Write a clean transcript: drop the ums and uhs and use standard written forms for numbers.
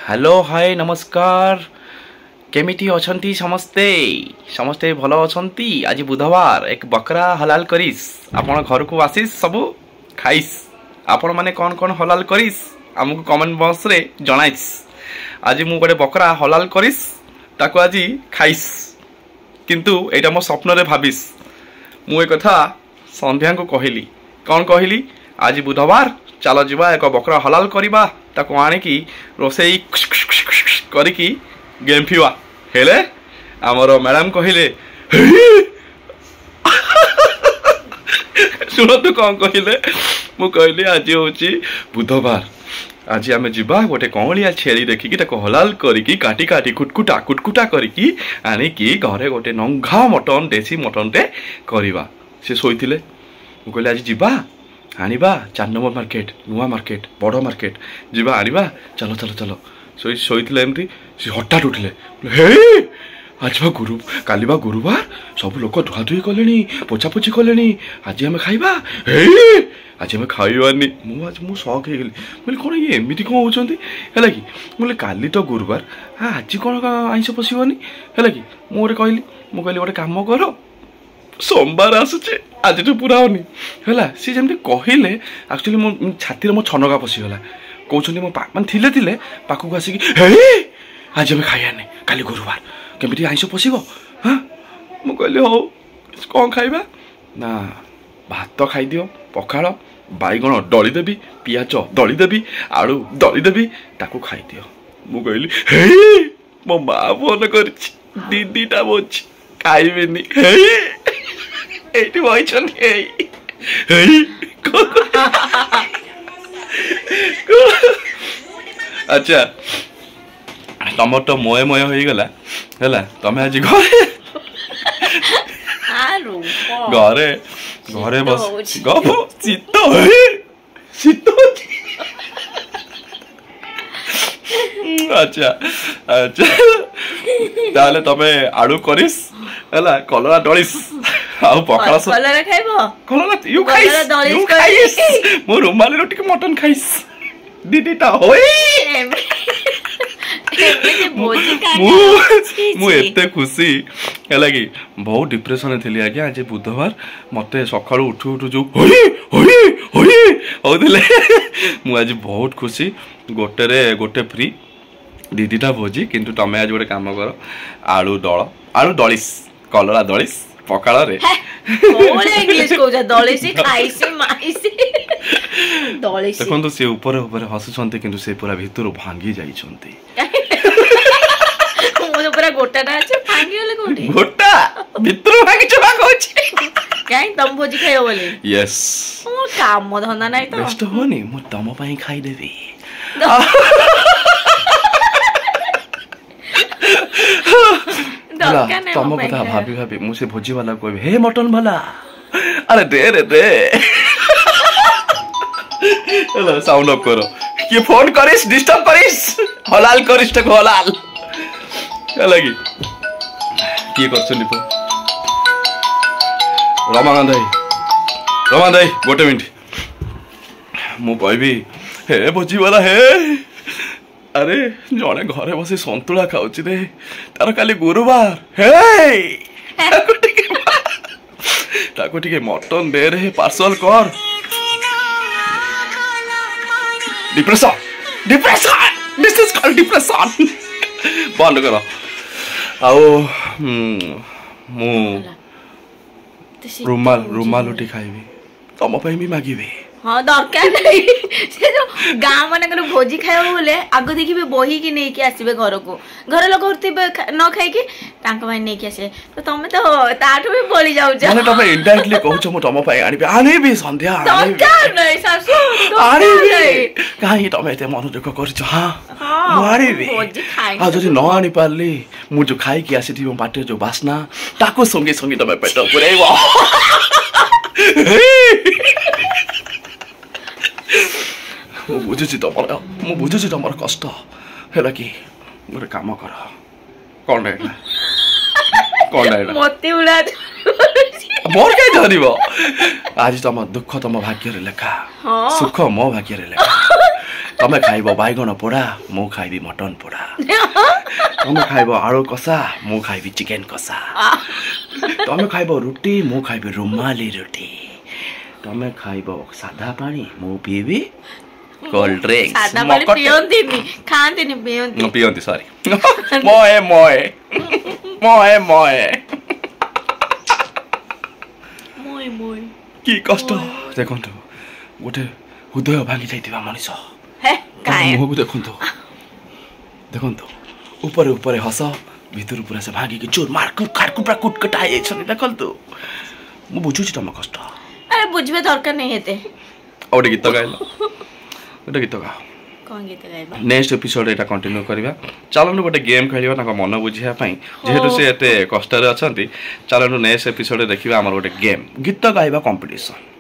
Hello hi नमस्कार केमिटी अछंती समस्ते समस्ते भल अछंती। आज बुधवार एक बकरा हलाल करिस आपण घर को आसीस सबू खाइस। आपण माने कौन कौन हलाल करिस आमको कमेंट बॉक्स रे जणाइस। आज मु गोटे बकरा हलाल करिस ताको आज खाइस किंतु एटा मो स्वप्न रे भाबिस। मु ए कथा संध्या को कहली कौन कहली आज बुधवार चलो जीवा एक बकरा हलाल करिबा ताको आनिकी रोसई करिकी गेम फिवा हेले आमर मैडम कहले सुन तू कौन कहले मु कहली आज होची बुधवार आज आम जीवा गोटे कौलिया छेली देखिकी ताको हलाल करिकी काटी काटी कुटकुटा करिकी आनिकी घरे गोटे नंघा मटन देसी मटन टे करिबा। से सोईथिले मु कहली आज जीवा आनिबा 4 नंबर मार्केट नुआ मार्केट बड़ मार्केट जीवा आनिबा चलो चलो चलो शोईथिले एमती से हठात उठिले हे आज बा गुरु काली बा गुरुवार सब लोक धुआधुई कले पोछापोछि कले आज आम खाइबा हे आज आम खाइबानी मु शक हो गली कौन ये एमती कौन होती है कि बोले काली तो गुरुवार हाँ आज कौन आइंस पशनी है कि मुझे कहली गोटे काम कर सोमवार आसुचे आज तो पूरा होनी है सी जमी कहले एक्चुअली मो छाती मो छनका पशिगला कहते मो मान थिले थिले पाखक आसिक हे आज आम खाइबानी काली गुरुवार केमिटी आइंस पशिब हाँ मु कहली हो कौन खाइबा ना भात खाइदियो पखाड़ बैगण दली देवी पियाज दली देवी आलू दली देवी ताकू खाइदियो। मु कहली हे मो माँ फोन कर दीदीटा बोच खाइबेनी अच्छा तुम तो मय मय हो गला है तमें आज घरे घरे बस गप शीत शीत अच्छा अच्छा ताले तमे आलू करिस है कलरा डलिस आउ पकड़ा कलरा खाइबो कलरा यू खाइस मो रुमाली रोटी के मटन खाइस दीदीटा होई मु एते खुशी है कि बहुत डिप्रेशन थी आज्ञा आज बुधवार मते सकाळु उठू उठू जो होई होई होई होदिले मु आज बहुत खुशी गोटे रे गोटे फ्री दीदीटा भोजी किंतु तमे आज गोटे काम कर आलू दलिस कलरा दलिस पकाळ रे ओले इंग्लिश कोजा दलिसी खाइसी माइसी दलिसी देखो से ऊपर ऊपर हसुछंती किंतु से पूरा भीतर भांगी जाइछंती मुझे पूरा गोटाटा আছে भांगी गेले कोठी गोटा भीतर भांगी चबा कहछि काई तम भोजी खाइयो बोले यस ओ काम धंदा नाही तो बेस्ट होनी मु तम पई खाइ देबी तुम कथा भाभी भाभी मुझे भोजी वाला कोई हे मटन वाला अरे दे रे दे हेलो साउंड अफ करो ये फोन करिस डिस्टर्ब करिस हलाल करिस तक हलाल लगी की करछली तो रमान दाई गोटे मिनट मु कहबी हे भोजी वाला हे अरे जड़े घरे बस संतुला खाऊची रे तार काली गुरुवार हे ताको टिके मटन दे रे पार्सल कर depression depression this is called depression बंद करो आओ मु रुमाल उठी खाइबी तम पे भी मागिबी हाँ दरकार नहीं से जो गाँव मान भोजी खाइबा बोले आग देखिए बही की नहीं आसबे घर को घर लोग न खाई नहीं आसे तो तुम तो ताठू भी बोली जाऊ माने तुम इनडायरेक्टली कहउछ मु तुम पई आनिबी संध्या दरकार नहीं सासू आनिबी काहे तुम एते मन दुख करछ हां मु आनिबी भोजी खाइ आ जदि न आनि पारली मु जो खाई की आसी थी पाटे जो बासना ताको संगे संगे तुम पेट पुरेबो मु बुझुची तुम कष्ट है कि गोटे काम कर कौन मते उड़ा मोर कहीं धरब आज तुम दुख तुम भाग्य लेखा सुख मो भाग्य लेखा ତମେ ଖାଇବ ବାଇଗଣ ପୋଡ଼ା ମୁଁ ଖାଇବି ମଟନ ପୋଡ଼ା ତମେ ଖାଇବ ଆଳୁ କଷା ମୁଁ ଖାଇବି ଚିକେନ କଷା ତମେ ଖାଇବ ରୁଟି ମୁଁ ଖାଇବି ରୁମାଲି ରୁଟି ତମେ ଖାଇବ ସାଧା ପାଣି ମୁଁ ପିଇବି କୋଲ୍ଡ ଡ୍ରିଙ୍କ୍ସ ସାଧା ପାଣି ପିଅନ୍ତିନି ଖାଆନ୍ତିନି ପିଅନ୍ତି ପିଅନ୍ତି ସରି ମଏ ମଏ ମଏ ମଏ ମୋଇ ମୋଇ କି କଷ୍ଟ ଦେଖନ୍ତୁ ଗୋଟେ ହୃଦୟ ଭାଙ୍ଗି ଯାଇଥିବା ମଣିଷ ହେ କାଇଁ ମୁହଁକୁ ଦେଖନ୍ତୁ ଦେଖନ୍ତୁ ଉପରେ ଉପରେ ହସ ଭିତରୁ ପୁରା ସେ ଭାଙ୍ଗିକି ଚୋର ମାର୍କୁଟ ଖାଟକୁ ପୁରା କୁଟକଟା ହେଇଯାଇଛନ୍ତି ଦେଖନ୍ତୁ ମୁଁ ବୁଝୁଛି ତମ କଷ୍ଟ ଆରେ ବୁଝିବା ଦରକାର ନାହିଁ ଏତେ ଆଉ ଗୋଟେ ଗୀତ ଗାଇଲ ଗୋଟେ ଗୀତ ଗାଅ କଣ ଗୀତ ଗାଇବା ନେକ୍ସଟ ଏପିସୋड ଏଟା କଣ୍ଟିନ୍ୟू କରିବା ଚାଲନ୍ତୁ ଗୋଟେ ଗେମ୍ ଖେଳିବା ତାଙ୍କ ମନ ବୁଝିବା ପାଇଁ ଯେହେତୁ ସେ ଏତେ କଷ୍ଟରେ ଅଛନ୍ତି ଚାଲନ୍ତୁ ନେକ୍ସଟ ଏପିସୋଡରେ ଦେଖିବା ଆମର ଗୋଟେ ଗେମ୍ ଗୀତ ଗାଇବା କମ୍ପିଟିସନ